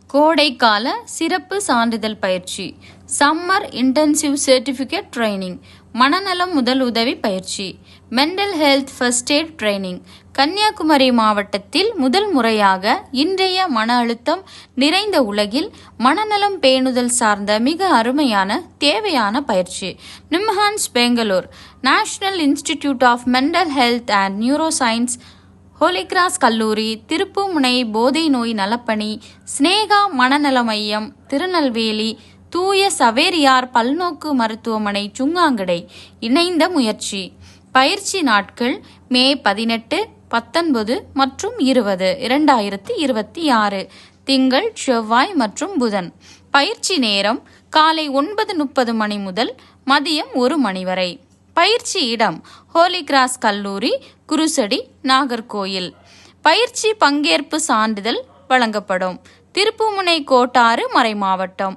கோடைக்கால சிறப்பு சான்றிதழ் பயிற்சி, சம்மர் இன்டென்சிவ் சர்டிஃபிகேட் ட்ரைனிங், மனநலம் முதல் உதவி பயிற்சி, mental health first aid training. Kanniyakumari மாவட்டத்தில் முதல் முறையாக இன்றைய மன அழுத்தம் நிறைந்த உலகில் மனநலம் பேணுதல் சார்ந்த மிக அருமையான தேவையான பயிற்சி. NIMHANS Bangalore, national institute of mental health and neuro science, Holy Cross கல்லூரி, திருப்புமுனை போதை நோய் நலப்பணி, ஸ்னேகா மனநல மையம், திருநெல்வேலி, தூய சவேரியார் பல்நோக்கு மருத்துவமனை சுங்காங்கடை இணைந்த முயற்சி. பயிற்சி நாட்கள் மே 18, 19 மற்றும் 20, 2026, திங்கள், செவ்வாய் மற்றும் புதன். பயிற்சி நேரம் காலை 9:30 மணி முதல் மதியம் 1 மணி வரை. பயிற்சி இடம் ஹோலி கிராஸ் கல்லூரி, குருசடி, நாகர்கோயில். பயிற்சி பங்கேற்பு சான்றிதழ் வழங்கப்படும். திருப்புமுனை கோட்டாறு மறைமாவட்டம்.